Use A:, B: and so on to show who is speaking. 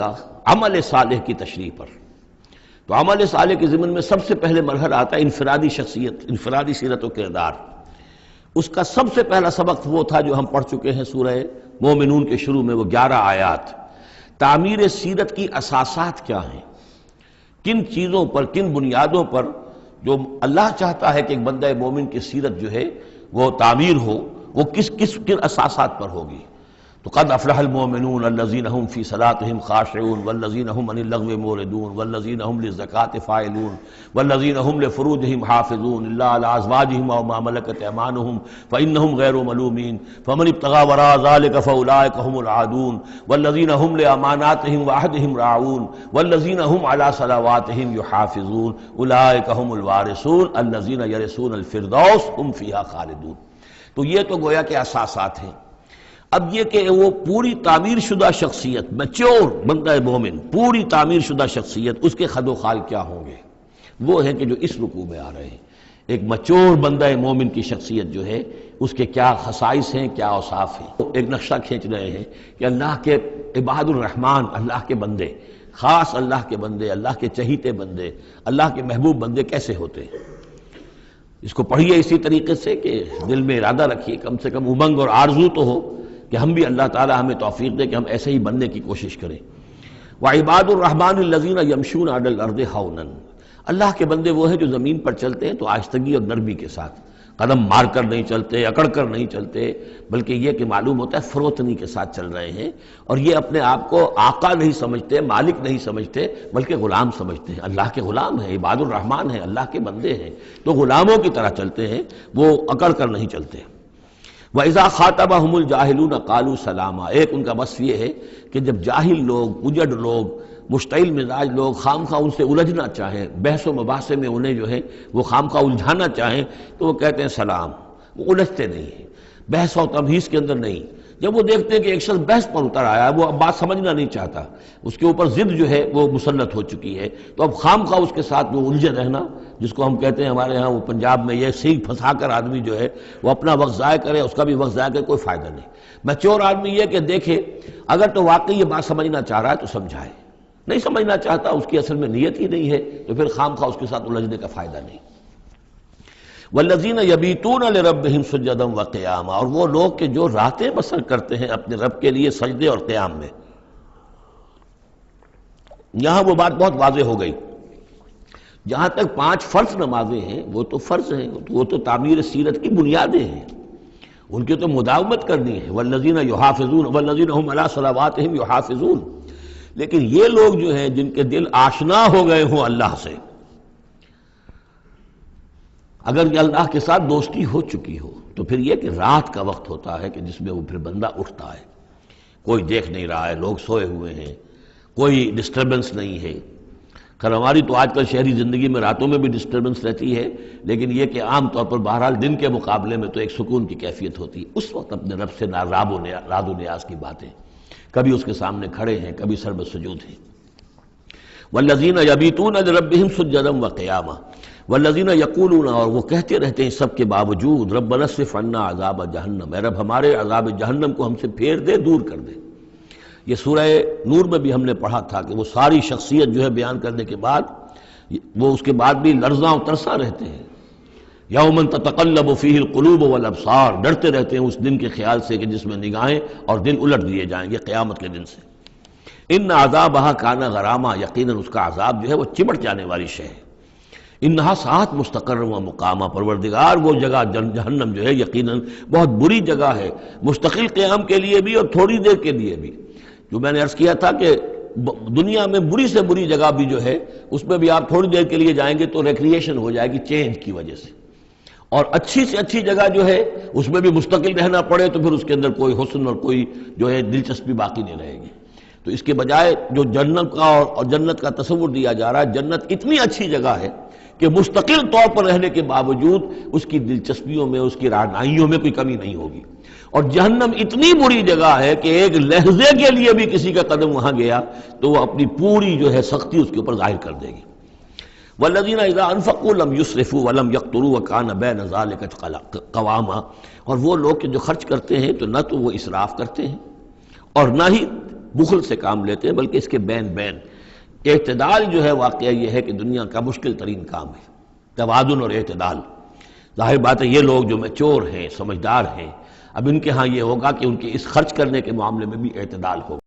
A: کا عمل صالح کی تشریح پر۔ تو عمل صالح کے ضمن میں سب سے پہلے مرحلہ آتا ہے انفرادی شخصیت، انفرادی سیرت و کردار۔ اس کا سب سے پہلا سبق وہ تھا جو ہم پڑھ چکے ہیں سورہ مومنون کے شروع میں، وہ 11 آیات۔ تعمیر سیرت کی اساسات کیا ہیں، کن چیزوں پر، کن بنیادوں پر جو اللہ چاہتا ہے کہ ایک بندہ مومن کی سیرت جو ہے وہ تعمیر ہو، وہ کن اساسات پر ہوگی۔ تو قد افلح المؤمنون الذین هم فی صلاتهم خاشعون والذین هم عن اللغو معرضون والذین هم للزکاة فاعلون والذین هم لفروجهم حافظون الا علی ازواجهم او ما ملکت ایمانهم فانهم غیر ملومین فمن ابتغى وراء ذلك فاولئک هم العادون والذین هم لاماناتهم وعهدهم راعون والذین هم علی صلواتهم یحافظون اولئک هم الوارثون الذین یرثون الفردوس هم فیها خالدون۔ تو یہ تو گویا کہ اساسات ہیں۔ اب یہ کہ وہ پوری تعمیر شدہ شخصیت، میچور بندہ مومن، پوری تعمیر شدہ شخصیت، اس کے خد و خال کیا ہوں گے، وہ ہیں کہ جو اس رکوع میں آ رہے ہیں۔ ایک میچور بندہ مومن کی شخصیت جو ہے اس کے کیا خصائص ہیں، کیا اوصاف ہیں۔ ایک نقشہ کھینچ رہے ہیں کہ اللہ کے عباد الرحمن، اللہ کے بندے، خاص اللہ کے بندے، اللہ کے چہیتے بندے، اللہ کے محبوب بندے کیسے ہوتے ہیں۔ اس کو پڑھیے اسی طریقے سے کہ دل میں ارادہ رکھیے، کم سے کم امنگ اور آرزو تو ہو کہ ہم بھی اللہ تعالی ہمیں توفیق دے کہ ہم ایسے ہی بننے کی کوشش کریں۔ وعباد الرحمن الذین یمشون علی الارض ہونا، اللہ کے بندے وہ ہیں جو زمین پر چلتے ہیں تو آہستگی اور نرمی کے ساتھ، قدم مار کر نہیں چلتے، اکڑ کر نہیں چلتے، بلکہ یہ کہ معلوم ہوتا ہے فروتنی کے ساتھ چل رہے ہیں، اور یہ اپنے آپ کو آقا نہیں سمجھتے، مالک نہیں سمجھتے، بلکہ غلام سمجھتے ہیں۔ اللہ کے غلام ہیں، عباد الرحمن ہیں، اللہ کے بندے ہیں، تو غلاموں کی طرح چلتے ہیں، وہ اکڑ کر نہیں چلتے۔ وَإِذَا خَاطَبَهُمُ الْجَاهِلُونَ قَالُوا سَلَامًا، ایک ان کا وصف یہ ہے کہ جب جاہل لوگ، اجڑ لوگ، مشتعل مزاج لوگ خام خواہ ان سے الجھنا چاہیں، بحث و مباحثے میں انہیں جو ہے وہ خام خواہ الجھانا چاہیں، تو وہ کہتے ہیں سلام۔ وہ الجھتے نہیں ہیں، بحث و تمہیز کے اندر نہیں۔ جب وہ دیکھتے ہیں کہ ایک شخص بحث پر اتر آیا ہے، وہ اب بات سمجھنا نہیں چاہتا، اس کے اوپر ضد جو ہے وہ مسلط ہو چکی ہے، تو اب خام خواہ اس کے ساتھ وہ الجھے رہنا، جس کو ہم کہتے ہیں ہمارے ہاں وہ پنجاب میں یہ سینگ پھنسا کر آدمی جو ہے وہ اپنا وقت ضائع کرے، اس کا بھی وقت ضائع کرے، کوئی فائدہ نہیں۔ میچور آدمی یہ کہ دیکھے اگر تو واقعی یہ بات سمجھنا چاہ رہا ہے تو سمجھائے، نہیں سمجھنا چاہتا، اس کی اصل میں نیت ہی نہیں ہے، تو پھر خام خواہ اس کے ساتھ الجھنے کا فائدہ نہیں۔ والذین یبیتون لربہم سجدا وقیاما، اور وہ لوگ کہ جو راتیں بسر کرتے ہیں اپنے رب کے لیے سجدے اور قیام میں۔ یہاں وہ بات بہت واضح ہو گئی، جہاں تک 5 فرض نمازیں ہیں وہ تو فرض ہیں، وہ تو تعمیر سیرت کی بنیادیں ہیں، ان کی تو مداومت کرنی ہے۔ والذین یحافظون والذین هم علی صلواتهم یحافظون۔ لیکن یہ لوگ جو ہیں جن کے دل آشنا ہو گئے ہوں اللہ سے، اگر یہ اللہ کے ساتھ دوستی ہو چکی ہو، تو پھر یہ کہ رات کا وقت ہوتا ہے کہ جس میں وہ پھر بندہ اٹھتا ہے، کوئی دیکھ نہیں رہا ہے، لوگ سوئے ہوئے ہیں، کوئی ڈسٹربنس نہیں ہے۔ خیر ہماری تو آج کل شہری زندگی میں راتوں میں بھی ڈسٹربنس رہتی ہے، لیکن یہ کہ عام طور پر بہرحال دن کے مقابلے میں تو ایک سکون کی کیفیت ہوتی ہے۔ اس وقت اپنے رب سے راد و نیاز کی باتیں، کبھی اس کے سامنے کھڑے ہیں، کبھی سر بسجود ہیں۔ والذین یبیتون لربہم سجدا وقیاما والذین یقولون، اور وہ کہتے رہتے ہیں سب کے باوجود، ربنا اصرف عنا عذاب جہنم، اے رب ہمارے عذاب جہنم کو ہم سے پھیر دے، دور کر دے۔ یہ سورہ نور میں بھی ہم نے پڑھا تھا کہ وہ ساری شخصیت جو ہے بیان کرنے کے بعد وہ اس کے بعد بھی لرزاں و ترساں رہتے ہیں۔ یوما تتقلب فیہ القلوب والابصار، ڈرتے رہتے ہیں اس دن کے خیال سے کہ جس میں نگاہیں اور دل الٹ دیے جائیں گے قیامت کے دن سے۔ ان عذابہا کان غراما، یقیناً اس کا عذاب جو ہے وہ چمٹ جانے والی شے ہے۔ انہا ساعت مستقر و مقامہ، پروردگار وہ جگہ جہنم جو ہے یقیناً بہت بری جگہ ہے، مستقل قیام کے لیے بھی اور تھوڑی دیر کے لیے بھی۔ جو میں نے عرض کیا تھا کہ دنیا میں بری سے بری جگہ بھی جو ہے اس میں بھی آپ تھوڑی دیر کے لیے جائیں گے تو ریکریشن ہو جائے گی چینج کی وجہ سے، اور اچھی سے اچھی جگہ جو ہے اس میں بھی مستقل رہنا پڑے تو پھر اس کے اندر کوئی حسن اور کوئی جو ہے دلچسپی باقی نہیں رہے گی۔ تو اس کے بجائے جو جنت کا اور جنت کا تصور دیا جا رہا ہے، جنت اتنی اچھی جگہ ہے کہ مستقل طور پر رہنے کے باوجود اس کی دلچسپیوں میں، اس کی رعنائیوں میں کوئی کمی نہیں ہوگی، اور جہنم اتنی بری جگہ ہے کہ ایک لحظے کے لیے بھی کسی کا قدم وہاں گیا تو وہ اپنی پوری جو ہے سختی اس کے اوپر ظاہر کر دے گی۔ والذین اذا انفقوا لم یسرفوا ولم یقتروا وکان بین ذلک قواما، اور وہ لوگ کہ جو خرچ کرتے ہیں تو نہ تو وہ اسراف کرتے ہیں اور نہ ہی بخل سے کام لیتے ہیں، بلکہ اس کے بین بین اعتدال جو ہے واقعہ یہ ہے کہ دنیا کا مشکل ترین کام ہے، توازن اور اعتدال۔ ظاہر بات ہے یہ لوگ جو میچور ہیں، سمجھدار ہیں، اب ان کے ہاں یہ ہوگا کہ ان کے اس خرچ کرنے کے معاملے میں بھی اعتدال ہوگا۔